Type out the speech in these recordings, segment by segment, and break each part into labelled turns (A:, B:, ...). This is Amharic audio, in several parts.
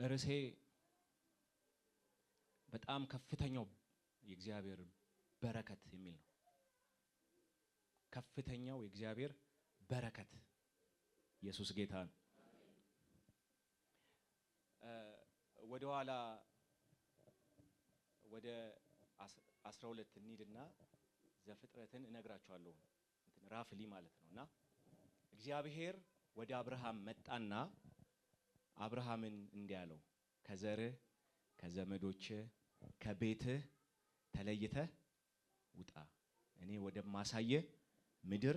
A: ርዕሴ በጣም ከፍተኛው የእግዚአብሔር በረከት የሚል ነው። ከፍተኛው የእግዚአብሔር በረከት ኢየሱስ ጌታ ነው። ወደ ኋላ ወደ 12 እንሂድና ዘፍጥረትን እነግራችኋለሁ። ራፍሊ ማለት ነውና እግዚአብሔር ወደ አብርሃም መጣና አብርሃምን እንዲህ አለው፣ ከዘርህ ከዘመዶችህ ከቤትህ ተለይተህ ውጣ፣ እኔ ወደማሳየህ ምድር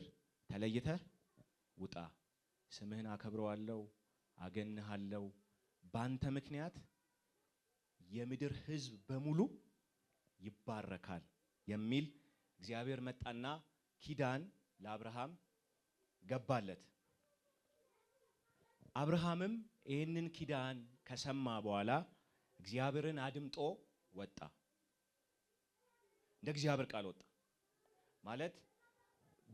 A: ተለይተህ ውጣ፣ ስምህን አከብረዋለሁ፣ አገንሃለሁ፣ ባንተ ምክንያት የምድር ሕዝብ በሙሉ ይባረካል የሚል እግዚአብሔር መጣና ኪዳን ለአብርሃም ገባለት። አብርሃምም ይህንን ኪዳን ከሰማ በኋላ እግዚአብሔርን አድምጦ ወጣ። እንደ እግዚአብሔር ቃል ወጣ ማለት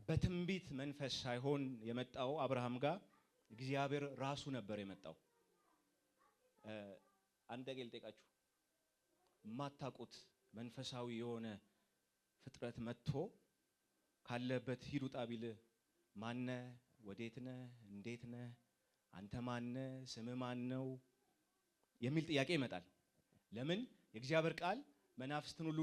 A: በትንቢት መንፈስ ሳይሆን የመጣው አብርሃም ጋር እግዚአብሔር ራሱ ነበር የመጣው። አንድ ነገር ልጠይቃችሁ፣ የማታውቁት መንፈሳዊ የሆነ ፍጥረት መጥቶ ካለበት ሂድ ውጣ ቢልህ ማነህ? ወዴት ነህ? እንዴት ነህ? አንተ ማነህ? ስምህ ማን ነው? የሚል ጥያቄ ይመጣል። ለምን? የእግዚአብሔር ቃል መናፍስትን ሁሉ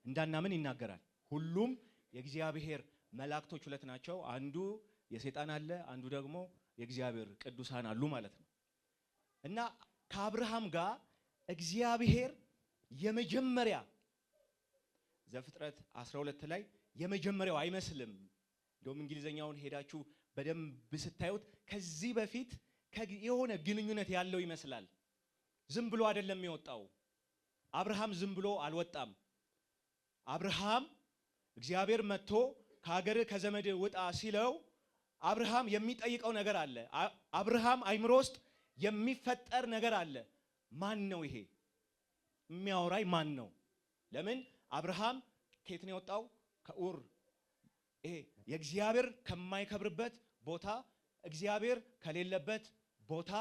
A: እንዳናምን ይናገራል። ሁሉም የእግዚአብሔር መላእክቶች ሁለት ናቸው። አንዱ የሰይጣን አለ፣ አንዱ ደግሞ የእግዚአብሔር ቅዱሳን አሉ ማለት ነው። እና ከአብርሃም ጋር እግዚአብሔር የመጀመሪያ ዘፍጥረት 12 ላይ የመጀመሪያው አይመስልም። እንደውም እንግሊዘኛውን ሄዳችሁ በደንብ ስታዩት ከዚህ በፊት የሆነ ግንኙነት ያለው ይመስላል። ዝም ብሎ አይደለም የወጣው። አብርሃም ዝም ብሎ አልወጣም። አብርሃም እግዚአብሔር መጥቶ ከሀገር ከዘመድ ውጣ ሲለው አብርሃም የሚጠይቀው ነገር አለ። አብርሃም አይምሮ ውስጥ የሚፈጠር ነገር አለ። ማን ነው ይሄ የሚያወራኝ? ማን ነው? ለምን አብርሃም ከየት ነው የወጣው? ከኡር። ይሄ የእግዚአብሔር ከማይከብርበት ቦታ፣ እግዚአብሔር ከሌለበት ቦታ፣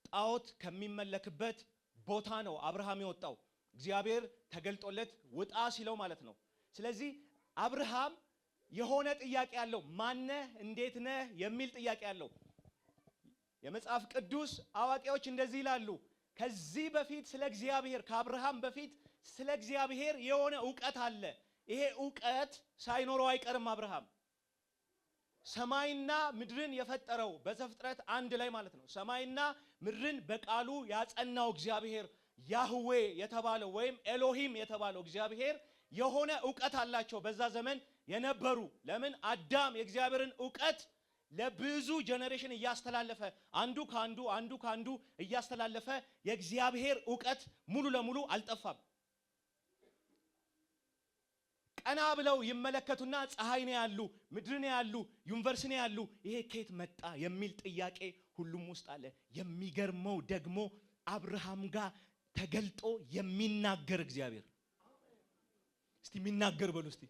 A: ጣዖት ከሚመለክበት ቦታ ነው አብርሃም የወጣው። እግዚአብሔር ተገልጦለት ውጣ ሲለው ማለት ነው። ስለዚህ አብርሃም የሆነ ጥያቄ አለው። ማነህ? እንዴት ነህ? የሚል ጥያቄ አለው። የመጽሐፍ ቅዱስ አዋቂዎች እንደዚህ ይላሉ። ከዚህ በፊት ስለ እግዚአብሔር ከአብርሃም በፊት ስለ እግዚአብሔር የሆነ ዕውቀት አለ። ይሄ ዕውቀት ሳይኖረው አይቀርም። አብርሃም ሰማይና ምድርን የፈጠረው በዘፍጥረት 1 ላይ ማለት ነው። ሰማይና ምድርን በቃሉ ያጸናው እግዚአብሔር ያህዌ የተባለው ወይም ኤሎሂም የተባለው እግዚአብሔር የሆነ ዕውቀት አላቸው በዛ ዘመን የነበሩ። ለምን? አዳም የእግዚአብሔርን ዕውቀት ለብዙ ጀነሬሽን እያስተላለፈ አንዱ ካንዱ እያስተላለፈ የእግዚአብሔር ዕውቀት ሙሉ ለሙሉ አልጠፋም። ቀና ብለው ይመለከቱና ፀሐይ ነው ያሉ፣ ምድር ነው ያሉ፣ ዩኒቨርስ ነው ያሉ፣ ይሄ ከየት መጣ የሚል ጥያቄ ሁሉም ውስጥ አለ። የሚገርመው ደግሞ አብርሃም ጋር ተገልጦ የሚናገር እግዚአብሔር። እስቲ የሚናገር በሉ እስቲ።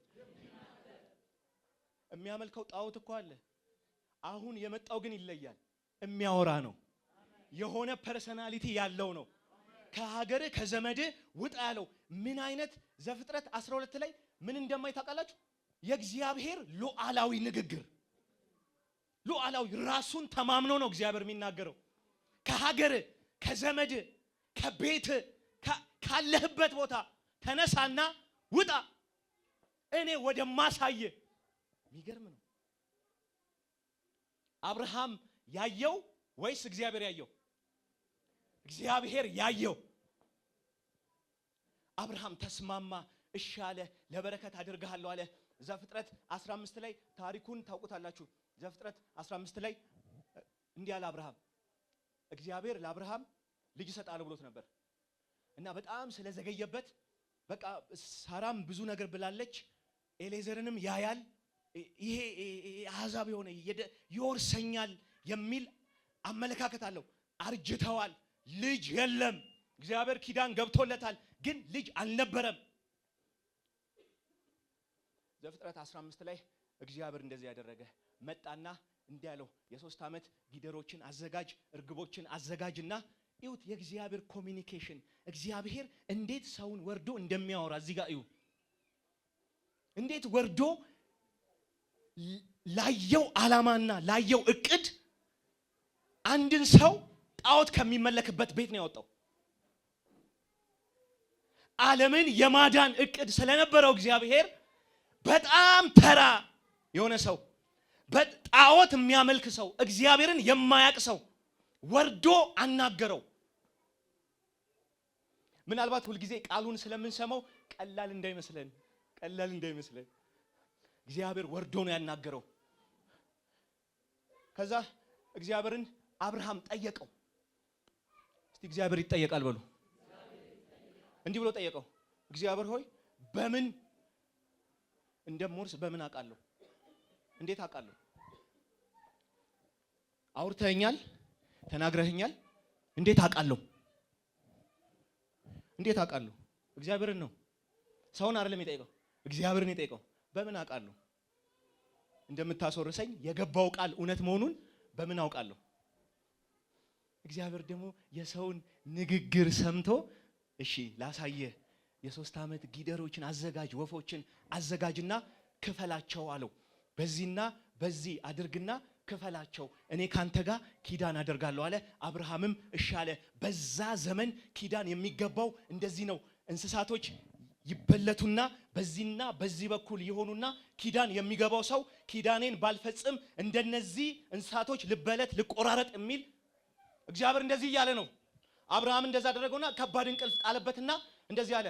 A: የሚያመልከው ጣዖት እኮ አለ። አሁን የመጣው ግን ይለያል። የሚያወራ ነው። የሆነ ፐርሰናሊቲ ያለው ነው። ከሀገር ከዘመድ ውጣ ያለው ምን አይነት ዘፍጥረት 12 ላይ ምን እንደማይ ታውቃላችሁ? የእግዚአብሔር ሉዓላዊ ንግግር። ሉዓላዊ ራሱን ተማምኖ ነው እግዚአብሔር የሚናገረው። ከሀገር ከዘመድ ከቤት ካለህበት ቦታ ተነሳና ውጣ፣ እኔ ወደ ማሳየ። የሚገርም ነው። አብርሃም ያየው ወይስ እግዚአብሔር ያየው? እግዚአብሔር ያየው። አብርሃም ተስማማ፣ እሺ አለ፣ ለበረከት አድርጋለሁ አለ። ዘፍጥረት 15 ላይ ታሪኩን ታውቁታላችሁ። ዘፍጥረት 15 ላይ እንዲህ አለ አብርሃም። እግዚአብሔር ለአብርሃም ልጅ ይሰጣል ብሎት ነበር እና በጣም ስለዘገየበት በቃ ሳራም ብዙ ነገር ብላለች። ኤሌዘርንም ያያል። ይሄ አሕዛብ የሆነ ይወርሰኛል የሚል አመለካከት አለው። አርጅተዋል፣ ልጅ የለም። እግዚአብሔር ኪዳን ገብቶለታል፣ ግን ልጅ አልነበረም። ዘፍጥረት 15 ላይ እግዚአብሔር እንደዚህ ያደረገ መጣና እንዲህ ያለው የ3 ዓመት ጊደሮችን አዘጋጅ፣ እርግቦችን አዘጋጅና ይሁት የእግዚአብሔር ኮሚኒኬሽን እግዚአብሔር እንዴት ሰውን ወርዶ እንደሚያወራ እዚህ ጋር እዩ። እንዴት ወርዶ ላየው ዓላማና ላየው እቅድ አንድን ሰው ጣዖት ከሚመለክበት ቤት ነው ያወጣው። ዓለምን የማዳን እቅድ ስለነበረው እግዚአብሔር በጣም ተራ የሆነ ሰው በጣዖት የሚያመልክ ሰው እግዚአብሔርን የማያቅ ሰው ወርዶ አናገረው። ምናልባት ሁሉ ጊዜ ቃሉን ስለምንሰማው ቀላል እንዳይመስለን እግዚአብሔር ወርዶ ነው ያናገረው። ከዛ እግዚአብሔርን አብርሃም ጠየቀው። እስቲ እግዚአብሔር ይጠየቃል በሉ። እንዲህ ብሎ ጠየቀው፣ እግዚአብሔር ሆይ በምን እንደምወርስ በምን አውቃለሁ? እንዴት አውቃለሁ? አውርተኸኛል፣ ተናግረኸኛል፣ እንዴት አውቃለሁ? እንዴት አውቃለሁ? እግዚአብሔርን ነው፣ ሰውን አይደለም የጠየቀው፣ እግዚአብሔርን የጠየቀው። በምን አውቃለሁ? እንደምታስወርሰኝ የገባው ቃል እውነት መሆኑን በምን አውቃለሁ? እግዚአብሔር ደግሞ የሰውን ንግግር ሰምቶ እሺ ላሳየ የ3 ዓመት ጊደሮችን አዘጋጅ፣ ወፎችን አዘጋጅና ክፈላቸው አለው። በዚህና በዚህ አድርግና ክፈላቸው፣ እኔ ካንተ ጋር ኪዳን አደርጋለሁ አለ። አብርሃምም እሺ አለ። በዛ ዘመን ኪዳን የሚገባው እንደዚህ ነው። እንስሳቶች ይበለቱና በዚህና በዚህ በኩል ይሆኑና ኪዳን የሚገባው ሰው ኪዳኔን ባልፈጽም እንደነዚህ እንስሳቶች ልበለት ልቆራረጥ የሚል እግዚአብሔር እንደዚህ እያለ ነው። አብርሃም እንደዛ አደረገውና ከባድ እንቅልፍ ጣለበትና እንደዚህ አለ።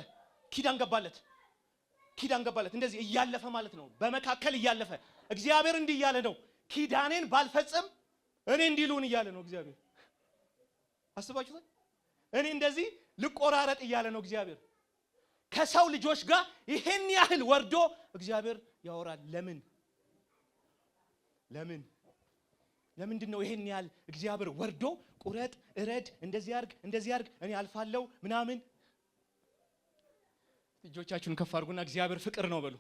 A: ኪዳን ገባለት እንደዚህ እያለፈ ማለት ነው። በመካከል እያለፈ እግዚአብሔር እንዲህ እያለ ነው፣ ኪዳኔን ባልፈጽም እኔ እንዲሉን እያለ ነው እግዚአብሔር። አስባችሁታል? እኔ እንደዚህ ልቆራረጥ እያለ ነው እግዚአብሔር። ከሰው ልጆች ጋር ይሄን ያህል ወርዶ እግዚአብሔር ያወራል። ለምንድን ነው ይሄን ያህል እግዚአብሔር ወርዶ ቁረጥ፣ እረድ፣ እንደዚህ አርግ እኔ አልፋለሁ ምናምን? እጆቻችሁን ከፍ አድርጉና እግዚአብሔር ፍቅር ነው በሉ።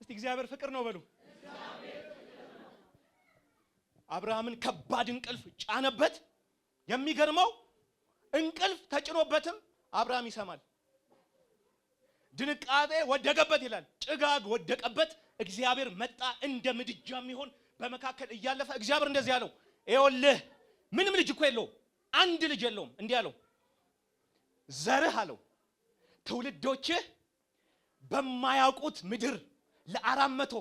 A: እስቲ እግዚአብሔር ፍቅር ነው በሉ። አብርሃምን ከባድ እንቅልፍ ጫነበት። የሚገርመው እንቅልፍ ተጭኖበትም አብርሃም ይሰማል። ድንቃጤ ወደቀበት ይላል። ጭጋግ ወደቀበት። እግዚአብሔር መጣ እንደ ምድጃ የሚሆን በመካከል እያለፈ እግዚአብሔር እንደዚህ ያለው፣ ይኸውልህ ምንም ልጅ እኮ የለውም፣ አንድ ልጅ የለውም። እንዲህ አለው፣ ዘርህ አለው ትውልዶችህ በማያውቁት ምድር ለ400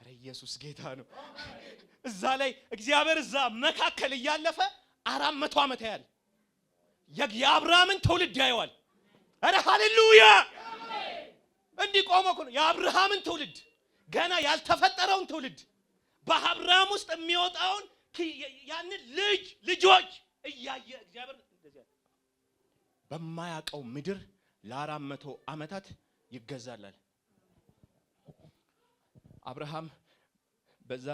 A: ኧረ ኢየሱስ ጌታ ነው። እዛ ላይ እግዚአብሔር እዛ መካከል እያለፈ 400 ዓመት ያያል። የአብርሃምን ትውልድ ያየዋል። ኧረ ሃሌሉያ! እንዲህ ቆሞ እኮ ነው የአብርሃምን ትውልድ፣ ገና ያልተፈጠረውን ትውልድ፣ በአብርሃም ውስጥ የሚወጣውን ያንን ልጆች እያየ እግዚአብሔር እንደዚህ በማያውቀው ምድር ለ400 ዓመታት ይገዛላል። አብርሃም በዛ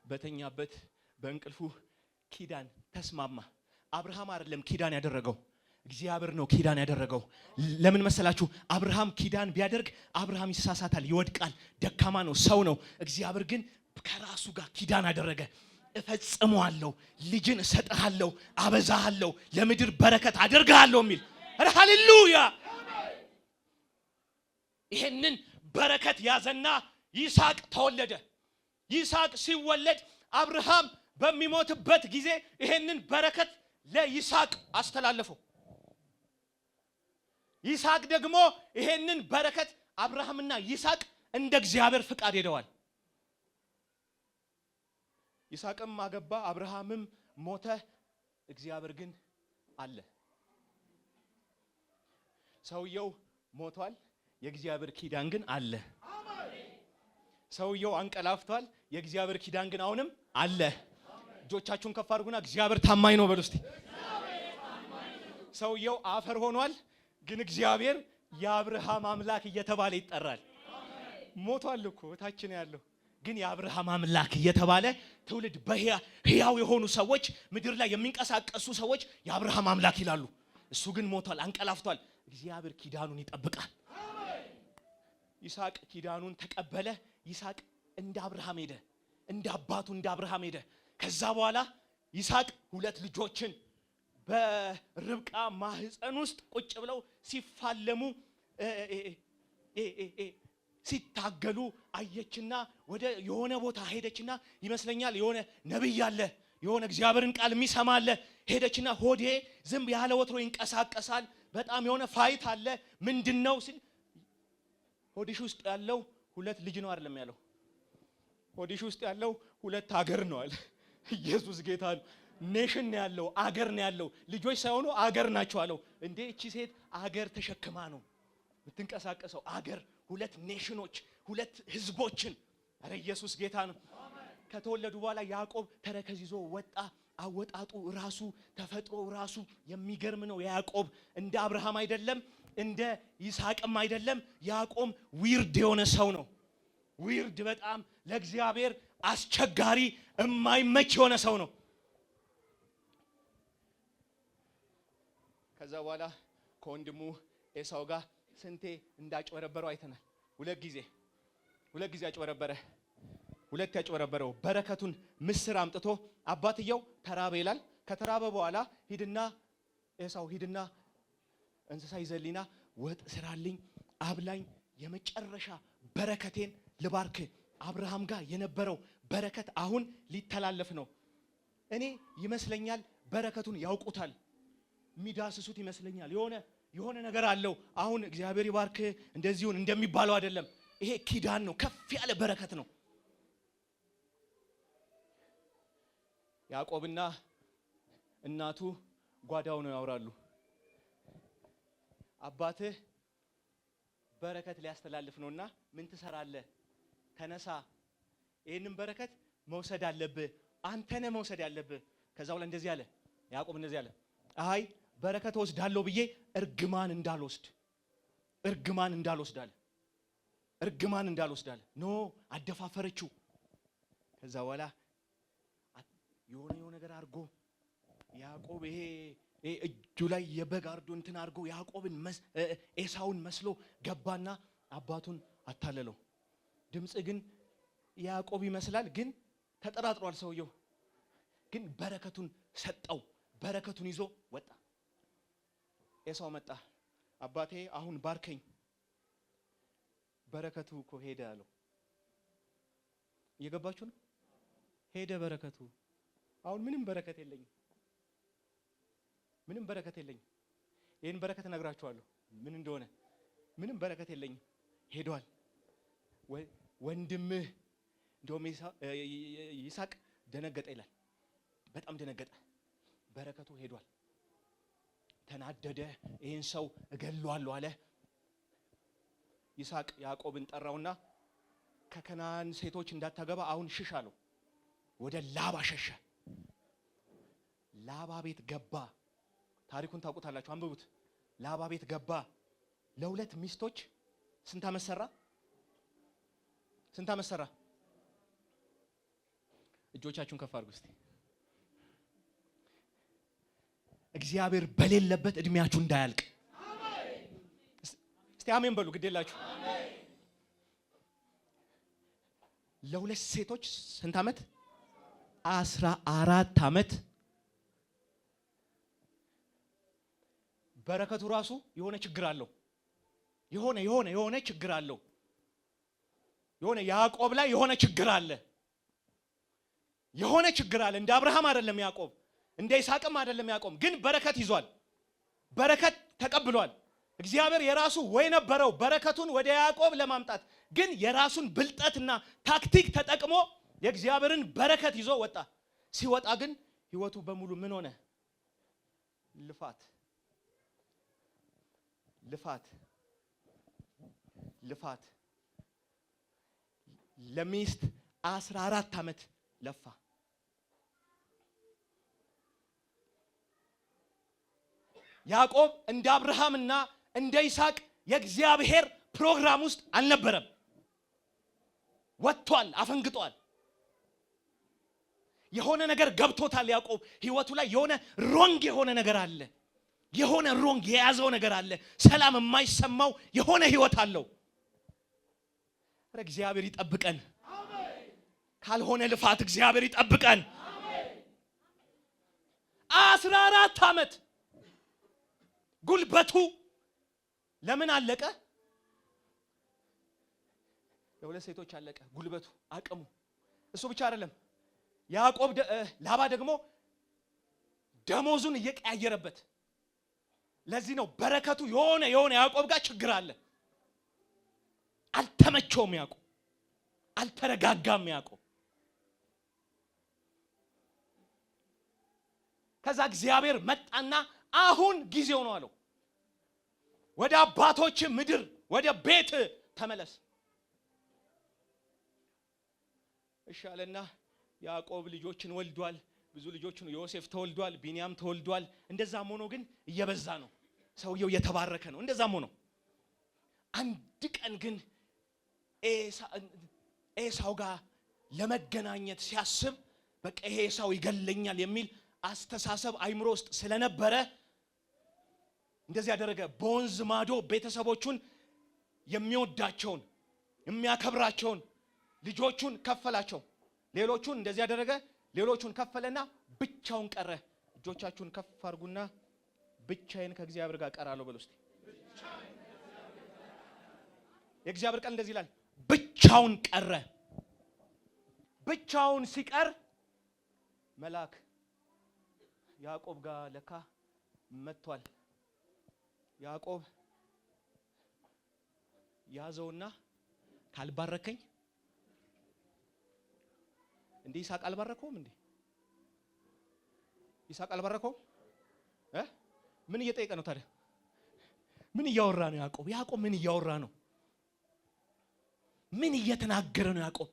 A: በተኛበት በእንቅልፉ ኪዳን ተስማማ። አብርሃም አይደለም ኪዳን ያደረገው፣ እግዚአብሔር ነው ኪዳን ያደረገው። ለምን መሰላችሁ? አብርሃም ኪዳን ቢያደርግ አብርሃም ይሳሳታል፣ ይወድቃል፣ ደካማ ነው፣ ሰው ነው። እግዚአብሔር ግን ከራሱ ጋር ኪዳን አደረገ። እፈጽመዋለሁ፣ ልጅን እሰጥሃለሁ፣ አበዛሃለሁ፣ ለምድር በረከት አደርግሃለሁ የሚል ሃሌሉያ! ይሄንን በረከት ያዘና ይስሐቅ ተወለደ። ይስሐቅ ሲወለድ አብርሃም በሚሞትበት ጊዜ ይሄንን በረከት ለይስሐቅ አስተላለፈው። ይስሐቅ ደግሞ ይሄንን በረከት አብርሃምና ይስሐቅ እንደ እግዚአብሔር ፍቃድ ሄደዋል። ይስሐቅም አገባ፣ አብርሃምም ሞተ። እግዚአብሔር ግን አለ። ሰውየው ሞቷል፣ የእግዚአብሔር ኪዳን ግን አለ። ሰውየው አንቀላፍቷል፣ የእግዚአብሔር ኪዳን ግን አሁንም አለ። እጆቻችሁን ከፍ አድርጉና እግዚአብሔር ታማኝ ነው በሉ እስቲ። ሰውየው አፈር ሆኗል፣ ግን እግዚአብሔር የአብርሃም አምላክ እየተባለ ይጠራል። ሞቷል እኮ ታች ነው ያለው፣ ግን የአብርሃም አምላክ እየተባለ ትውልድ በሕያው የሆኑ ሰዎች ምድር ላይ የሚንቀሳቀሱ ሰዎች የአብርሃም አምላክ ይላሉ። እሱ ግን ሞቷል፣ አንቀላፍቷል። እግዚአብሔር ኪዳኑን ይጠብቃል። ይስሐቅ ኪዳኑን ተቀበለ። ይስሐቅ እንደ አብርሃም ሄደ፣ እንደ አባቱ እንደ አብርሃም ሄደ። ከዛ በኋላ ይስሐቅ 2 ልጆችን በርብቃ ማህፀን ውስጥ ቁጭ ብለው ሲፋለሙ ሲታገሉ አየችና ወደ የሆነ ቦታ ሄደችና ይመስለኛል የሆነ ነብይ አለ የሆነ እግዚአብሔርን ቃል የሚሰማ አለ ሄደችና ሆዴ ዝም ያለ ወትሮ ይንቀሳቀሳል በጣም የሆነ ፋይት አለ ምንድነው ሲል ሆዲሽ ውስጥ ያለው ሁለት ልጅ ነው አይደለም ያለው ሆዲሽ ውስጥ ያለው ሁለት አገር ነው አለ ኢየሱስ ጌታ ነው ኔሽን ነው ያለው አገር ነው ያለው ልጆች ሳይሆኑ አገር ናቸው አለው እንዴ እቺ ሴት አገር ተሸክማ ነው የምትንቀሳቀሰው አገር ሁለት ኔሽኖች ሁለት ህዝቦችን አረ ኢየሱስ ጌታ ነው ከተወለዱ በኋላ ያዕቆብ ተረከዝ ይዞ ወጣ አወጣጡ ራሱ ተፈጥሮ ራሱ የሚገርም ነው ያዕቆብ እንደ አብርሃም አይደለም እንደ ይስሐቅም አይደለም ያዕቆብ ዊርድ የሆነ ሰው ነው ዊርድ በጣም ለእግዚአብሔር አስቸጋሪ የማይመች የሆነ ሰው ነው ከዛ በኋላ ከወንድሙ ኤሳው ጋር ስንቴ እንዳጭበረበረው አይተናል ሁለት ጊዜ አጭበረበረ ሁለት ያጭበረበረው በረከቱን ምስር አምጥቶ አባትየው ተራበ ይላል ከተራበ በኋላ ሂድና ኤሳው ሂድና እንስሳ ይዘልኝና ወጥ ስራልኝ አብላኝ የመጨረሻ በረከቴን ልባርክ አብርሃም ጋር የነበረው በረከት አሁን ሊተላለፍ ነው እኔ ይመስለኛል በረከቱን ያውቁታል ሚዳስሱት ይመስለኛል የሆነ ነገር አለው አሁን እግዚአብሔር ይባርክ እንደዚሁን እንደሚባለው አይደለም ይሄ ኪዳን ነው ከፍ ያለ በረከት ነው ያዕቆብና እናቱ ጓዳው ነው ያወራሉ አባትህ በረከት ሊያስተላልፍ ነውና ምን ትሰራለህ ተነሳ ይሄንን በረከት መውሰድ አለብህ አንተ ነህ መውሰድ ያለብህ ከዛው ላይ እንደዚህ አለ ያዕቆብ እንደዚህ አለ አይ በረከት ወስዳለሁ ብዬ እርግማን እንዳልወስድ አለ ኖ አደፋፈረችው ከዛ በኋላ የሆነ ነገር አድርጎ ያዕቆብ ይሄ እጁ ላይ የበግ አርዶ እንትን አድርጎ ያዕቆብን ኤሳውን መስሎ ገባና አባቱን አታለለው ድምጽ ግን ያዕቆብ ይመስላል ግን ተጠራጥሯል ሰውየው ግን በረከቱን ሰጠው በረከቱን ይዞ ወጣ ኤሳው መጣ አባቴ አሁን ባርከኝ በረከቱ እኮ ሄደ አለው እየገባችሁ ነው ሄደ በረከቱ አሁን ምንም በረከት የለኝም ይሄን በረከት ነግራችኋለሁ ምን እንደሆነ ምንም በረከት የለኝም ሄዷል ወንድምህ እንደውም ይስሐቅ ደነገጠ ይላል በጣም ደነገጠ በረከቱ ሄዷል ተናደደ ይሄን ሰው እገለዋለሁ አለ ይስሐቅ ያዕቆብን ጠራውና ከከናን ሴቶች እንዳታገባ አሁን ሽሽ አለው ወደ ላባ ሸሸ ላባ ቤት ገባ ታሪኩን ታውቁታላችሁ አንብቡት ላባ ቤት ገባ ለሁለት ሚስቶች ስንት ዓመት ሰራ እጆቻችሁን ከፍ አድርጉ እስቲ እግዚአብሔር በሌለበት እድሜያችሁ እንዳያልቅ አሜን እስቲ አሜን በሉ ግዴላችሁ አሜን ለሁለት ሴቶች ስንት ዓመት 14 ዓመት በረከቱ ራሱ የሆነ ችግር አለው የሆነ ችግር አለው የሆነ ያዕቆብ ላይ የሆነ ችግር አለ እንደ አብርሃም አይደለም ያዕቆብ እንደ ይስሐቅም አይደለም ያዕቆብ ግን በረከት ይዟል በረከት ተቀብሏል እግዚአብሔር የራሱ ወይ ነበረው በረከቱን ወደ ያዕቆብ ለማምጣት ግን የራሱን ብልጠትና ታክቲክ ተጠቅሞ የእግዚአብሔርን በረከት ይዞ ወጣ ሲወጣ ግን ህይወቱ በሙሉ ምን ሆነ ልፋት ለሚስት 14 ዓመት ለፋ ያዕቆብ እንደ አብርሃምና እንደ ይስሐቅ የእግዚአብሔር ፕሮግራም ውስጥ አልነበረም ወጥቷል አፈንግጧል የሆነ ነገር ገብቶታል ያዕቆብ ህይወቱ ላይ የሆነ ነገር አለ ሮንግ የያዘው ነገር አለ ሰላም የማይሰማው የሆነ ህይወት አለው እግዚአብሔር ይጠብቀን አሜን ካልሆነ ልፋት እግዚአብሔር ይጠብቀን አሜን 14 ዓመት ጉልበቱ ለምን አለቀ? ለሁለት ሴቶች አለቀ ጉልበቱ፣ አቅሙ። እሱ ብቻ አይደለም ያዕቆብ ላባ ደግሞ ደሞዙን እየቀያየረበት። ለዚህ ነው በረከቱ የሆነ ያዕቆብ ጋር ችግር አለ። አልተመቸውም ያዕቆብ፣ አልተረጋጋም ያዕቆብ። ከዛ እግዚአብሔር መጣና አሁን ጊዜው ነው አለው። ወደ አባቶች ምድር ወደ ቤት ተመለስ። እሺ አለና ያዕቆብ ልጆችን ወልዷል። ብዙ ልጆችን ዮሴፍ ተወልዷል፣ ቢንያም ተወልዷል። እንደዛም ሆኖ ግን እየበዛ ነው፣ ሰውየው እየተባረከ ነው። እንደዛም ሆኖ አንድ ቀን ግን ኤሳው ጋር ለመገናኘት ሲያስብ በቃ ይሄ ኤሳው ይገለኛል የሚል አስተሳሰብ አይምሮ ውስጥ ስለነበረ እንደዚህ ያደረገ። በወንዝ ማዶ ቤተሰቦቹን የሚወዳቸውን የሚያከብራቸውን ልጆቹን ከፈላቸው። ሌሎቹን እንደዚህ ያደረገ፣ ሌሎቹን ከፈለና ብቻውን ቀረ። እጆቻችሁን ከፍ አድርጉና ብቻዬን ከእግዚአብሔር ጋር ቀራለሁ በሉ እስቲ። የእግዚአብሔር ቃል እንደዚህ ይላል፣ ብቻውን ቀረ። ብቻውን ሲቀር መልአክ ያዕቆብ ጋር ለካ መጥቷል። ያዕቆብ ያዘውና ካልባረከኝ እንዴ ይስሐቅ አልባረከውም እንዴ? ይስሐቅ አልባረከውም? ምን እየጠየቀ ነው ታዲያ? ምን እያወራ ነው ያዕቆብ? ያዕቆብ ምን እያወራ ነው? ምን እየተናገረ ነው ያዕቆብ?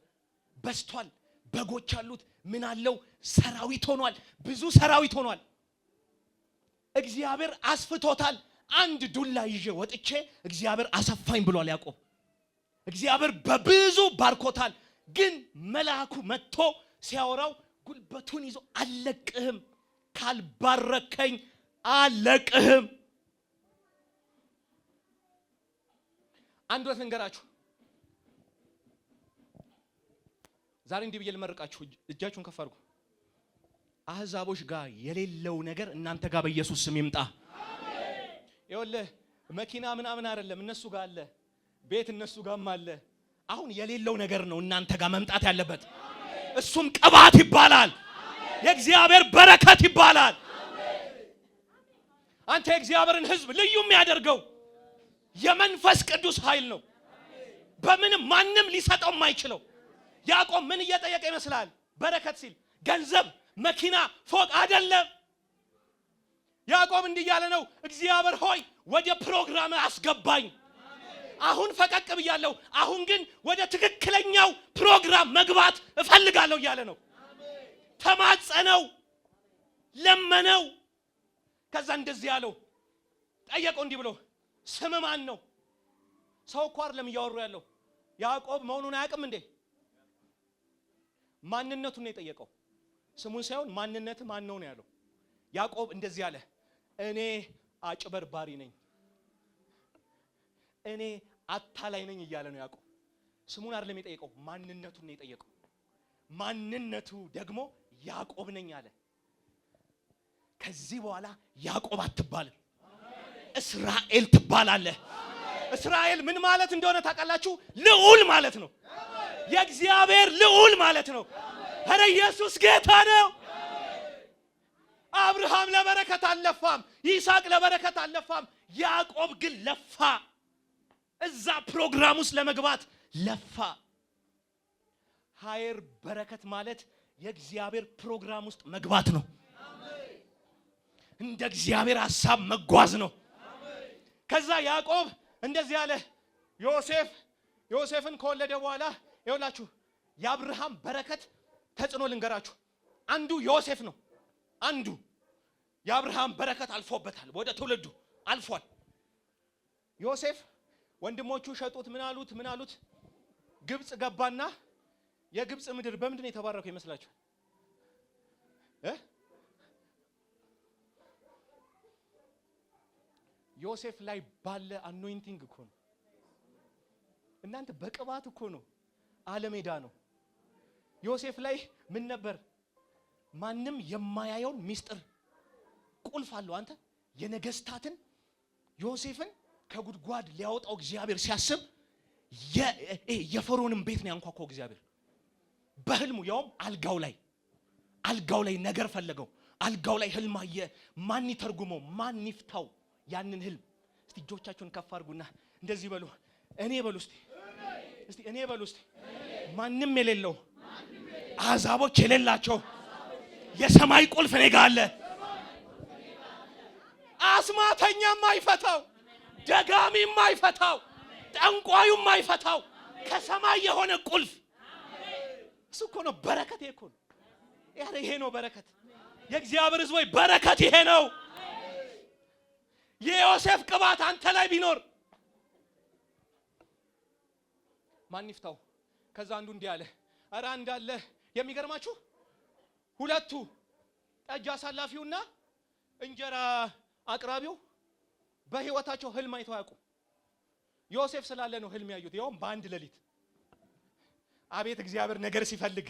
A: በስቷል፣ በጎች አሉት፣ ምን አለው? ሰራዊት ሆኗል፣ ብዙ ሰራዊት ሆኗል። እግዚአብሔር አስፍቶታል። አንድ ዱላ ይዤ ወጥቼ እግዚአብሔር አሰፋኝ ብሏል ያዕቆብ። እግዚአብሔር በብዙ ባርኮታል። ግን መልአኩ መጥቶ ሲያወራው ጉልበቱን ይዞ አለቅህም፣ ካልባረከኝ አለቅህም። አንድ ወት ልንገራችሁ። ዛሬ እንዲህ ብዬ ልመርቃችሁ። እጃችሁን ከፍ አድርጉ። አህዛቦች ጋር የሌለው ነገር እናንተ ጋር በኢየሱስ ስም ይምጣ። አሜን። ይኸውልህ መኪና ምናምን አይደለም፣ እነሱ ጋር አለ። ቤት እነሱ ጋርም አለ። አሁን የሌለው ነገር ነው እናንተ ጋር መምጣት ያለበት። አሜን። እሱም ቅባት ይባላል። አሜን። የእግዚአብሔር በረከት ይባላል። አሜን። አንተ የእግዚአብሔርን ሕዝብ ልዩ የሚያደርገው የመንፈስ ቅዱስ ኃይል ነው። አሜን። በምንም ማንም ሊሰጠው የማይችለው። ያዕቆብ ምን እየጠየቀ ይመስላል? በረከት ሲል ገንዘብ፣ መኪና፣ ፎቅ አይደለም። ያዕቆብ እንዲህ ያለ ነው፣ እግዚአብሔር ሆይ ወደ ፕሮግራም አስገባኝ። አሁን ፈቀቅ ብያለሁ፣ አሁን ግን ወደ ትክክለኛው ፕሮግራም መግባት እፈልጋለሁ እያለ ነው። ተማጸነው፣ ለመነው። ከዛ እንደዚህ ያለው ጠየቀው እንዲህ ብሎ፣ ስም ማን ነው? ሰው እኮ አይደለም እያወሩ ያለው። ያዕቆብ መሆኑን አያውቅም እንዴ? ማንነቱን ነው የጠየቀው። ስሙን ሳይሆን ማንነት ማን ነው ያለው። ያዕቆብ እንደዚህ አለ፣ እኔ አጭበርባሪ ነኝ፣ እኔ አታላይ ነኝ እያለ ነው ያዕቆብ። ስሙን አይደለም የጠየቀው፣ ማንነቱን ነው የጠየቀው። ማንነቱ ደግሞ ያዕቆብ ነኝ አለ። ከዚህ በኋላ ያዕቆብ አትባልም፣ እስራኤል ትባላለህ። እስራኤል ምን ማለት እንደሆነ ታውቃላችሁ? ልዑል ማለት ነው። የእግዚአብሔር ልዑል ማለት ነው። ኧረ ኢየሱስ ጌታ ነው። አብርሃም ለበረከት አልለፋም፣ ይስሐቅ ለበረከት አልለፋም። ያዕቆብ ግን ለፋ። እዛ ፕሮግራም ውስጥ ለመግባት ለፋ። ሀየር በረከት ማለት የእግዚአብሔር ፕሮግራም ውስጥ መግባት ነው። እንደ እግዚአብሔር ሐሳብ መጓዝ ነው። ከዛ ያዕቆብ እንደዚህ ያለ ዮሴፍን ከወለደ በኋላ ይኸውላችሁ የአብርሃም በረከት ተጽዕኖ ልንገራችሁ። አንዱ ዮሴፍ ነው። አንዱ የአብርሃም በረከት አልፎበታል፣ ወደ ትውልዱ አልፏል። ዮሴፍ ወንድሞቹ ሸጡት። ምን አሉት? ግብጽ ገባና የግብጽ ምድር በምንድን ነው የተባረከው ይመስላችሁ? ዮሴፍ ላይ ባለ አኖይንቲንግ እኮ ነው። እናንተ በቅባት እኮ ነው። አለሜዳ ነው። ዮሴፍ ላይ ምን ነበር? ማንም የማያየውን ሚስጥር ቁልፍ አለው። አንተ የነገስታትን ዮሴፍን ከጉድጓድ ሊያወጣው እግዚአብሔር ሲያስብ የፈርዖንን ቤት ነው ያንኳኳው እግዚአብሔር በህልሙ። ያውም አልጋው ላይ ነገር ፈለገው። አልጋው ላይ ህልም አየ። ማን ይተርጉመው? ማን ይፍታው ያንን ህልም? እስቲ እጆቻችሁን ከፍ አድርጉና እንደዚህ በሉ። እኔ በሉ እስቲ እኔ በሉ እስቲ ማንም የሌለው አሕዛቦች የሌላቸው የሰማይ ቁልፍ እኔ ጋር አለ። አስማተኛም አይፈታው፣ ደጋሚም አይፈታው፣ ጠንቋዩም አይፈታው። ከሰማይ የሆነ ቁልፍ እሱ እኮ ነው በረከት። ይሄ እኮ ነው ይሄ ነው በረከት። የእግዚአብሔር ሕዝብ ሆይ በረከት ይሄ ነው። የዮሴፍ ቅባት አንተ ላይ ቢኖር ማን ይፍታው? ከዛ አንዱ እንዲህ አለ። ኧረ እንዳለ የሚገርማችሁ ሁለቱ ጠጅ አሳላፊውና እንጀራ አቅራቢው በህይወታቸው ህልም አይተው ያውቁ። ዮሴፍ ስላለ ነው ህልም ያዩት፣ ያውም በአንድ ሌሊት። አቤት እግዚአብሔር ነገር ሲፈልግ!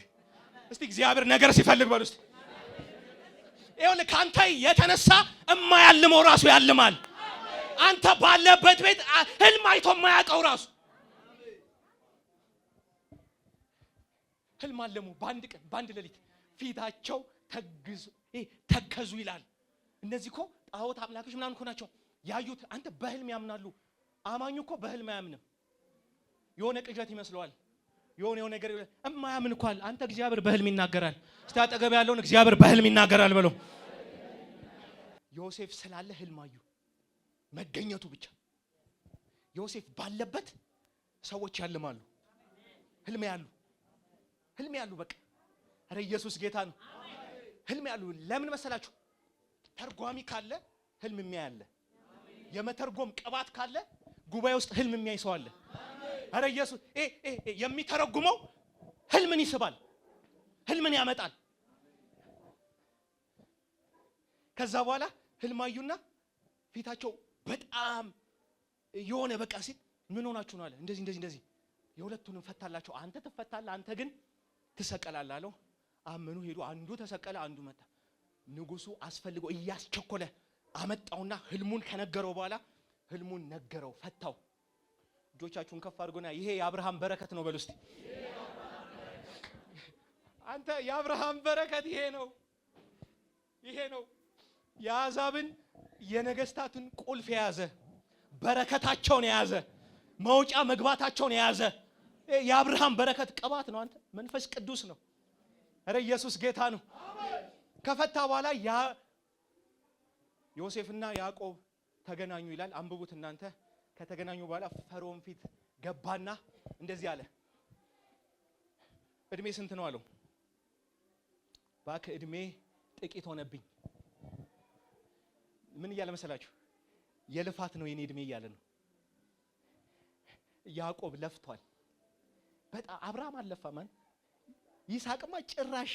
A: እስቲ እግዚአብሔር ነገር ሲፈልግ በሉ እስቲ። ይኸውልህ ካንተ የተነሳ እማያልመው ራሱ ያልማል። አንተ ባለበት ቤት ህልም አይቶ የማያውቀው ራሱ ህልም አለሙ። በአንድ ቀን በአንድ ሌሊት ፊታቸው ተከዙ ይላል። እነዚህ እኮ ጣዖት አምላኮች ምናምን እኮ ናቸው ያዩት። አንተ በህልም ያምናሉ። አማኙ እኮ በህልም አያምንም። የሆነ ቅዠት ይመስለዋል። የሆነ ነገር እማያምን እኮ አለ። አንተ እግዚአብሔር በህልም ይናገራል። እስቲ አጠገብ ያለውን እግዚአብሔር በህልም ይናገራል በለው። ዮሴፍ ስላለ ህልም አዩ። መገኘቱ ብቻ ዮሴፍ ባለበት ሰዎች ያልማሉ። ህልም ያሉ በቃ ኧረ ኢየሱስ ጌታ ነው። ህልም ያሉ ለምን መሰላችሁ? ተርጓሚ ካለ ህልም የሚያይ አለ። የመተርጎም ቅባት ካለ ጉባኤ ውስጥ ህልም የሚያይ ሰው አለ። ኧረ ኢየሱስ የሚተረጉመው ህልምን ይስባል፣ ህልምን ያመጣል። ከዛ በኋላ ህልም አዩና ፊታቸው በጣም የሆነ በቃ ሲል ምን ሆናችሁ ነው አለ። እንደዚህ የሁለቱንም ፈታላቸው። አንተ ትፈታለህ፣ አንተ ግን ትሰቀላለህ አለው። አመኑ፣ ሄዱ። አንዱ ተሰቀለ፣ አንዱ መጣ። ንጉሱ አስፈልጎ እያስቸኮለ አመጣውና ህልሙን ከነገረው በኋላ ህልሙን ነገረው፣ ፈታው። እጆቻችሁን ከፍ አድርጎና ይሄ የአብርሃም በረከት ነው በሉ እስቲ። አንተ የአብርሃም በረከት ይሄ ነው። የአሕዛብን የነገስታትን ቁልፍ የያዘ በረከታቸውን የያዘ መውጫ መግባታቸውን የያዘ የአብርሃም በረከት ቅባት ነው። አንተ መንፈስ ቅዱስ ነው። ኧረ ኢየሱስ ጌታ ነው። ከፈታ በኋላ ዮሴፍና ያዕቆብ ተገናኙ ይላል። አንብቡት እናንተ። ከተገናኙ በኋላ ፈርዖን ፊት ገባና እንደዚህ አለ። እድሜ ስንት ነው አለው። እባክህ እድሜ ጥቂት ሆነብኝ። ምን እያለ መሰላችሁ? የልፋት ነው የኔ እድሜ እያለ ነው። ያዕቆብ ለፍቷል በጣም። አብርሃም አልለፋም። ይስሐቅማ ጭራሽ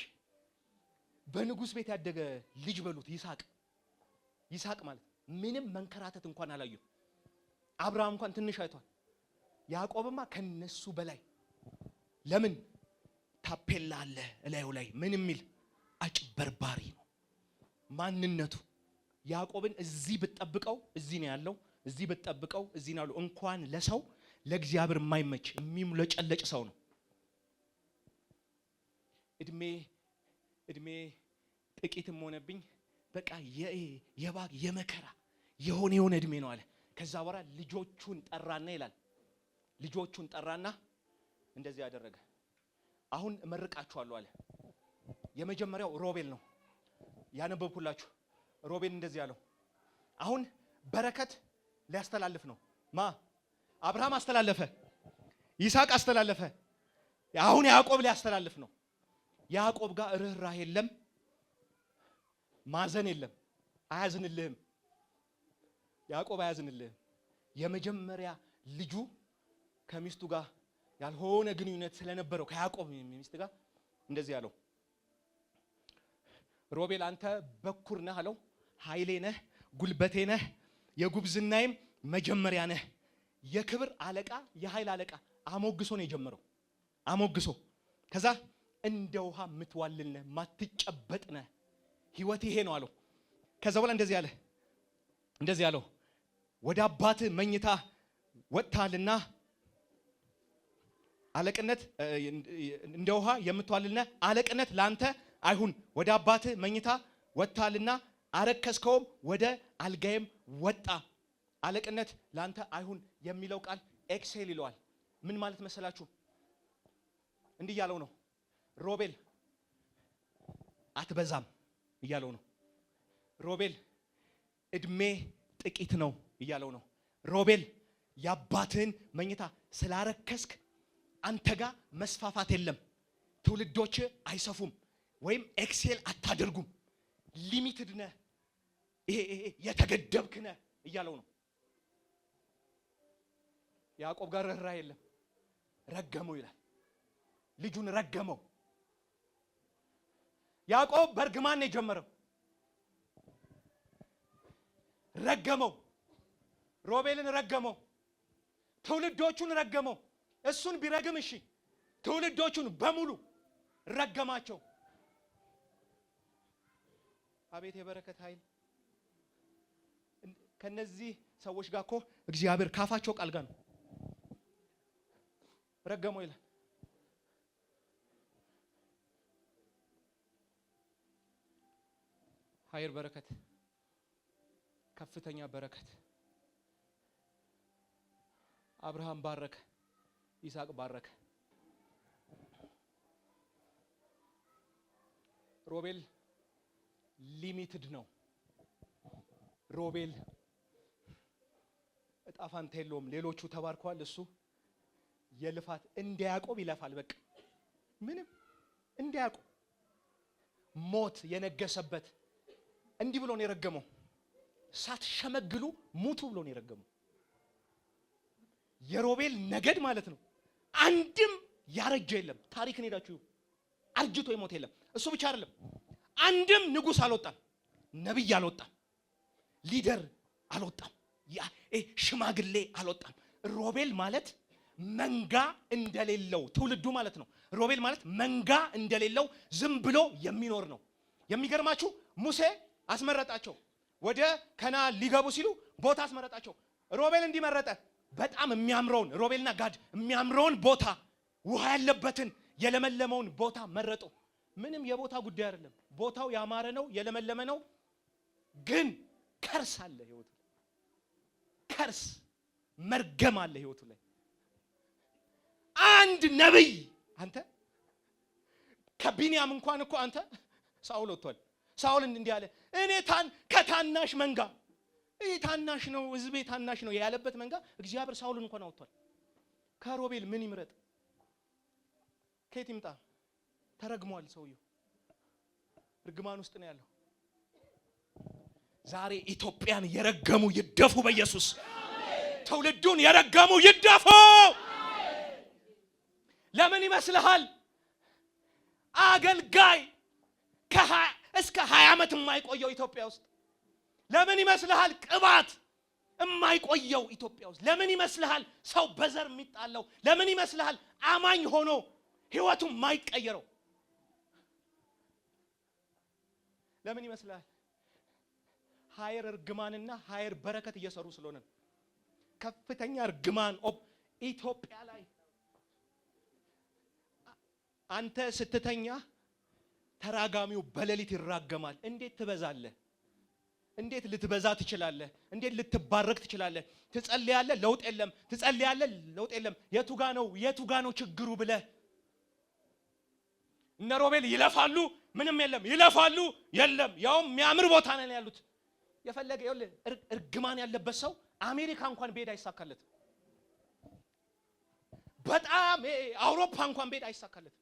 A: በንጉስ ቤት ያደገ ልጅ በሉት። ይስሐቅ ማለት ምንም መንከራተት እንኳን አላየው። አብርሃም እንኳን ትንሽ አይቷል። ያዕቆብማ ከነሱ በላይ። ለምን? ታፔላ አለ እላዩ ላይ ምን የሚል አጭበርባሪ ነው ማንነቱ። ያዕቆብን እዚህ ብትጠብቀው እዚህ ነው ያለው፣ እዚህ ብትጠብቀው እዚህ ነው ያለው። እንኳን ለሰው ለእግዚአብሔር የማይመች የሚሙለጨለጭ ሰው ነው። እድሜ ጥቂትም ሆነብኝ። በቃ የባግ የመከራ የሆነ እድሜ ነው አለ። ከዛ በኋላ ልጆቹን ጠራና ይላል። ልጆቹን ጠራና እንደዚህ ያደረገ። አሁን እመርቃችኋለሁ አለ። የመጀመሪያው ሮቤል ነው ያነበብኩላችሁ። ሮቤል እንደዚህ ያለው አሁን በረከት ሊያስተላልፍ ነው። አብርሃም አስተላለፈ፣ ይስሐቅ አስተላለፈ። አሁን ያዕቆብ ሊያስተላልፍ ነው። ያዕቆብ ጋር ርህራሄ የለም፣ ማዘን የለም። አያዝንልህም፣ ያዕቆብ አያዝንልህም። የመጀመሪያ ልጁ ከሚስቱ ጋር ያልሆነ ግንኙነት ስለነበረው ከያዕቆብ ሚስት ጋር እንደዚህ ያለው፣ ሮቤል አንተ በኩር ነህ አለው። ኃይሌ ነህ፣ ጉልበቴ ነህ፣ የጉብዝናዬም መጀመሪያ ነህ፣ የክብር አለቃ፣ የኃይል አለቃ። አሞግሶ ነው የጀመረው። አሞግሶ ከዛ እንደ ውሃ የምትዋልል ነህ፣ ማትጨበጥ ነህ፣ ህይወት ይሄ ነው አለው። ከዛ በኋላ እንደዚህ ያለው ወደ አባት መኝታ ወጥታልና አለቅነት እንደ ውሃ የምትዋልና አለቅነት ላንተ አይሁን። ወደ አባት መኝታ ወጥታልና አረከስከውም፣ ወደ አልጋዬም ወጣ። አለቅነት ላንተ አይሁን የሚለው ቃል ኤክሴል ይለዋል። ምን ማለት መሰላችሁ? እንዲህ ያለው ነው። ሮቤል አትበዛም እያለው ነው። ሮቤል እድሜ ጥቂት ነው እያለው ነው። ሮቤል የአባትህን መኝታ ስላረከስክ አንተ ጋር መስፋፋት የለም። ትውልዶች አይሰፉም ወይም ኤክሴል አታደርጉም። ሊሚትድ ነህ፣ ይሄ የተገደብክ ነህ እያለው ነው። ያዕቆብ ጋር ርኅራ የለም። ረገመው ይላል። ልጁን ረገመው። ያዕቆብ በርግማን ነው የጀመረው። ረገመው። ሮቤልን ረገመው። ትውልዶቹን ረገመው። እሱን ቢረግም እሺ፣ ትውልዶቹን በሙሉ ረገማቸው። አቤት የበረከት ኃይል! ከነዚህ ሰዎች ጋር እኮ እግዚአብሔር ካፋቸው ቃል ጋር ነው። ረገመው ይላል። ኃይል በረከት፣ ከፍተኛ በረከት። አብርሃም ባረከ፣ ይስሐቅ ባረከ። ሮቤል ሊሚትድ ነው። ሮቤል እጣ ፋንታ የለውም። ሌሎቹ ተባርከዋል፣ እሱ የልፋት እንደ ያዕቆብ ይለፋል። በቃ ምንም እንደ ያዕቆብ ሞት የነገሰበት እንዲህ ብሎ ነው የረገመው። ሳትሸመግሉ ሙቱ ብሎ ነው የረገመው። የሮቤል ነገድ ማለት ነው። አንድም ያረጀ የለም። ታሪክን ሄዳችሁ አርጅቶ የሞት የለም። እሱ ብቻ አይደለም፣ አንድም ንጉሥ አልወጣም፣ ነብይ አልወጣም፣ ሊደር አልወጣም፣ ሽማግሌ አልወጣም። ሮቤል ማለት መንጋ እንደሌለው ትውልዱ ማለት ነው። ሮቤል ማለት መንጋ እንደሌለው ዝም ብሎ የሚኖር ነው። የሚገርማችሁ ሙሴ አስመረጣቸው። ወደ ከነዓን ሊገቡ ሲሉ ቦታ አስመረጣቸው። ሮቤል እንዲመረጠ በጣም የሚያምረውን ሮቤልና ጋድ የሚያምረውን ቦታ፣ ውሃ ያለበትን የለመለመውን ቦታ መረጡ። ምንም የቦታ ጉዳይ አይደለም። ቦታው ያማረ ነው፣ የለመለመ ነው። ግን ከርስ አለ ህይወቱ። ከርስ መርገም አለ ህይወቱ ላይ። አንድ ነብይ አንተ ከቢንያም እንኳን እኮ አንተ ሳኦል ወጥቷል። ሳኦል እንዲህ አለ፣ እኔ ከታናሽ መንጋ፣ ይሄ ታናሽ ነው፣ ህዝቤ ታናሽ ነው ያለበት መንጋ እግዚአብሔር ሳኦልን እንኳን አውጥቷል። ከሮቤል ምን ይምረጥ? ከየት ይምጣ? ተረግሟል ሰውየው። እርግማን ውስጥ ነው ያለው። ዛሬ ኢትዮጵያን የረገሙ ይደፉ በኢየሱስ። ትውልዱን የረገሙ ይደፉ። ለምን ይመስልሃል? አገልጋይ እስከ 20 ዓመት የማይቆየው ኢትዮጵያ ውስጥ ለምን ይመስልሃል? ቅባት የማይቆየው ኢትዮጵያ ውስጥ ለምን ይመስልሃል? ሰው በዘር የሚጣለው ለምን ይመስልሃል? አማኝ ሆኖ ህይወቱ የማይቀየረው ለምን ይመስልሃል? ሃየር እርግማንና ሃየር በረከት እየሰሩ ስለሆነ ከፍተኛ እርግማን ኢትዮጵያ ላይ። አንተ ስትተኛ ተራጋሚው በሌሊት ይራገማል። እንዴት ትበዛለህ? እንዴት ልትበዛ ትችላለህ? እንዴት ልትባረክ ትችላለህ? ትጸልያለህ፣ ለውጥ የለም። ትጸልያለህ፣ ለውጥ የለም። የቱጋ ነው ችግሩ ብለህ እነ ሮቤል ይለፋሉ፣ ምንም የለም። ይለፋሉ፣ የለም። ያውም የሚያምር ቦታ ነው ያሉት። የፈለገ ይኸውልህ፣ እርግማን ያለበት ሰው አሜሪካ እንኳን ቤት አይሳካለት። በጣም አውሮፓ እንኳን ቤት አይሳካለት።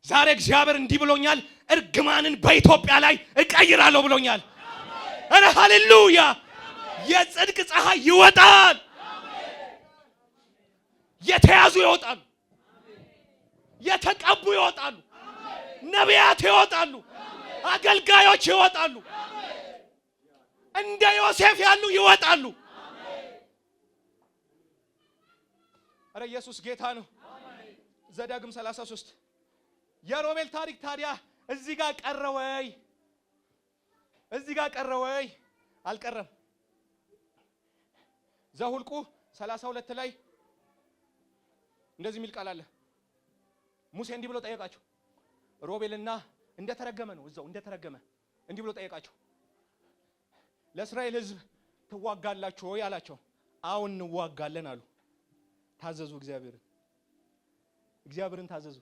A: ዛሬ እግዚአብሔር እንዲህ ብሎኛል፣ እርግማንን በኢትዮጵያ ላይ እቀይራለሁ ብሎኛል። አረ ሃሌሉያ! የጽድቅ ፀሐይ ይወጣል። የተያዙ ይወጣሉ፣ የተቀቡ ይወጣሉ፣ ነቢያት ይወጣሉ፣ አገልጋዮች ይወጣሉ፣ እንደ ዮሴፍ ያሉ ይወጣሉ። አረ ኢየሱስ ጌታ ነው። ዘዳግም 33 የሮቤል ታሪክ ታዲያ እዚህ ጋር ቀረ ወይ? እዚህ ጋር ቀረ ወይ? አልቀረም። ዘኍልቍ 32 ላይ እንደዚህ የሚል ቃል አለ። ሙሴ እንዲህ ብሎ ጠየቃቸው። ሮቤልና እንደተረገመ ነው እዛው እንደተረገመ እንዲህ ብሎ ጠየቃቸው። ለእስራኤል ሕዝብ ትዋጋላችሁ ወይ አላቸው። አሁን እንዋጋለን አሉ። ታዘዙ። እግዚአብሔርን ታዘዙ።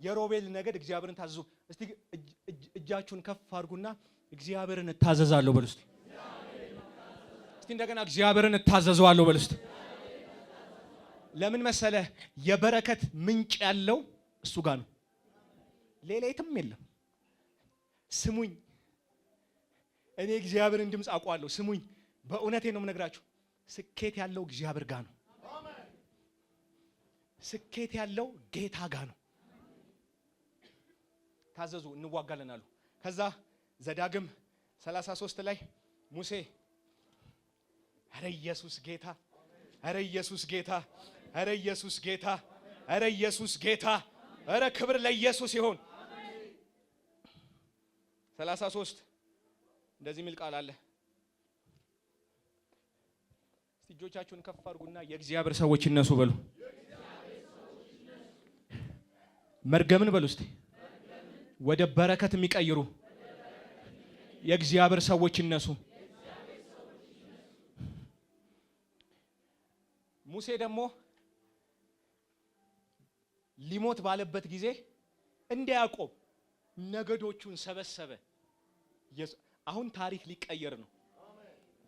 A: የሮቤል ነገድ እግዚአብሔርን ታዘዙ። እስቲ እጃችሁን ከፍ አድርጉና እግዚአብሔርን እታዘዛለሁ በሉ እስቲ። እስቲ እንደገና እግዚአብሔርን እታዘዘዋለሁ በሉ እስቲ። ለምን መሰለ? የበረከት ምንጭ ያለው እሱ ጋር ነው። ሌላ የትም የለም። ስሙኝ፣ እኔ እግዚአብሔርን ድምፅ አውቀዋለሁ። ስሙኝ፣ በእውነቴ ነው የምነግራችሁ። ስኬት ያለው እግዚአብሔር ጋር ነው። ስኬት ያለው ጌታ ጋር ነው። ታዘዙ፣ እንዋጋለን አሉ። ከዛ ዘዳግም 33 ላይ ሙሴ አረ ኢየሱስ ጌታ፣ አረ ኢየሱስ ጌታ፣ አረ ኢየሱስ ጌታ፣ አረ ኢየሱስ ጌታ፣ አረ ክብር ለኢየሱስ ይሁን። 33 እንደዚህ የሚል ቃል አለ። እስቲ እጆቻችሁን ከፍ አድርጉና የእግዚአብሔር ሰዎች ይነሱ በሉ። መርገምን በሉ እስቲ ወደ በረከት የሚቀይሩ የእግዚአብሔር ሰዎች ይነሱ። ሙሴ ደግሞ ሊሞት ባለበት ጊዜ እንደ ያዕቆብ ነገዶቹን ሰበሰበ። አሁን ታሪክ ሊቀየር ነው።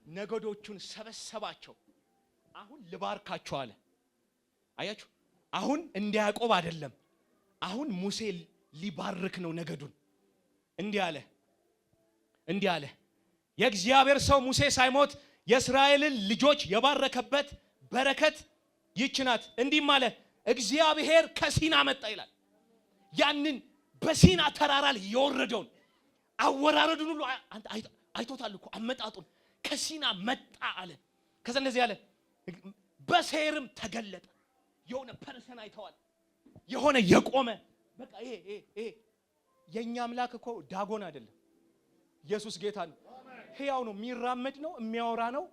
A: ነገዶቹን ሰበሰባቸው። አሁን ልባርካቸው አለ። አያችሁ፣ አሁን እንደ ያዕቆብ አይደለም። አሁን ሙሴ ሊባርክ ነው ነገዱን። እንዲህ አለ የእግዚአብሔር ሰው ሙሴ ሳይሞት የእስራኤልን ልጆች የባረከበት በረከት ይህች ናት። እንዲህም አለ፣ እግዚአብሔር ከሲና መጣ ይላል። ያንን በሲና ተራራ ላይ የወረደውን አወራረዱን ሁሉ አይቶታል እኮ አመጣጡን። ከሲና መጣ አለ። ከዛ እንደዚህ አለ፣ በሴርም ተገለጠ። የሆነ ፐርሰን አይተዋል። የሆነ የቆመ በቃ ይሄ የኛ አምላክ እኮ ዳጎን አይደለም። ኢየሱስ ጌታ ነው። ሕያው ነው፣ የሚራመድ ነው፣ የሚያወራ ነው።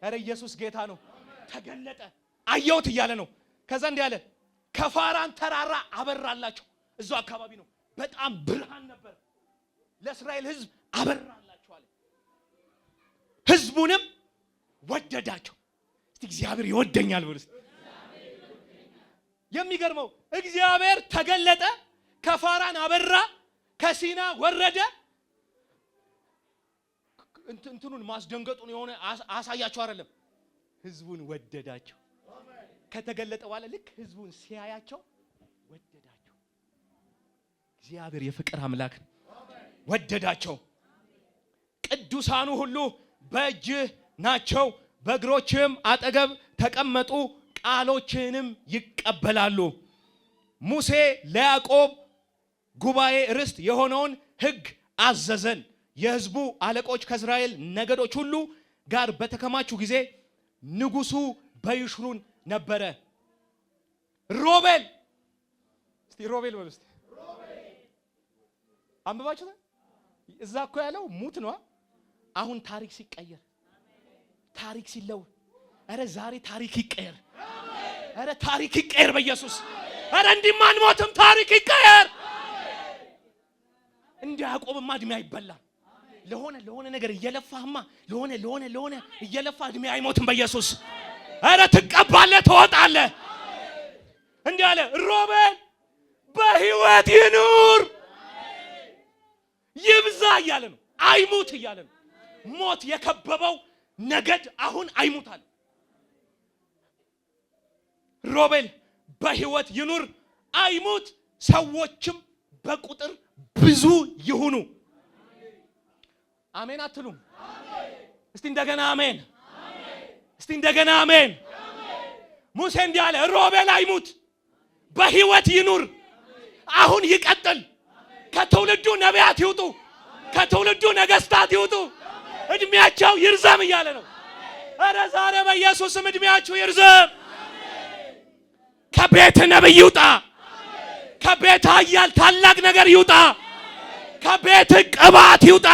A: አረ ኢየሱስ ጌታ ነው። ተገለጠ፣ አየሁት እያለ ነው። ከዛ እንዲህ አለ፣ ከፋራን ተራራ አበራላቸው። እዛው አካባቢ ነው። በጣም ብርሃን ነበር። ለእስራኤል ሕዝብ አበራላቸው አለ። ሕዝቡንም ወደዳቸው። እስቲ እግዚአብሔር ይወደኛል ብሉስ። የሚገርመው እግዚአብሔር ተገለጠ፣ ከፋራን አበራ፣ ከሲና ወረደ። እንትኑን ማስደንገጡን የሆነ አሳያቸው አይደለም። ሕዝቡን ወደዳቸው። ከተገለጠ በኋላ ልክ ሕዝቡን ሲያያቸው ወደዳቸው። እግዚአብሔር የፍቅር አምላክ ወደዳቸው። ቅዱሳኑ ሁሉ በእጅህ ናቸው፣ በእግሮችህም አጠገብ ተቀመጡ፣ ቃሎችህንም ይቀበላሉ። ሙሴ ለያዕቆብ ጉባኤ ርስት የሆነውን ሕግ አዘዘን። የሕዝቡ አለቆች ከእስራኤል ነገዶች ሁሉ ጋር በተከማቹ ጊዜ ንጉሡ በይሹሩን ነበረ። ሮቤል እስቲ ሮቤል በሉ እስቲ አንብባችሁ እዛ እኮ ያለው ሙት ነው። አሁን ታሪክ ሲቀየር፣ ታሪክ ሲለወጥ፣ አረ ዛሬ ታሪክ ይቀየር። አረ ታሪክ ይቀየር በኢየሱስ። አረ እንዲማን ሞትም ታሪክ ይቀየር። እንደ ያዕቆብማ እድሜ አይበላም። ለሆነ ነገር እየለፋህማ ለሆነ እየለፋ እድሜ አይሞትም በኢየሱስ። አረ ትቀባለህ፣ ትወጣለህ። እንዲህ አለ፣ ሮቤል በሕይወት ይኑር ይብዛ እያለ ነው። አይሙት እያለ ነው። ሞት የከበበው ነገድ አሁን አይሙታል። ሮቤል በሕይወት ይኑር አይሙት፣ ሰዎችም በቁጥር ብዙ ይሁኑ። አሜን አትሉም? እስቲ እንደገና አሜን። እስቲ እንደገና አሜን። ሙሴ እንዲህ አለ፣ ሮቤል አይሙት፣ በሕይወት ይኑር። አሁን ይቀጥል። ከትውልዱ ነቢያት ይውጡ፣ ከትውልዱ ነገስታት ይውጡ፣ እድሜያቸው ይርዘም እያለ ነው። አረ ዛሬ በኢየሱስም እድሜያችሁ ይርዘም። ከቤት ነብይ ይውጣ፣ ከቤት ኃያል ታላቅ ነገር ይውጣ።
B: ከቤት ቅባት ይውጣ።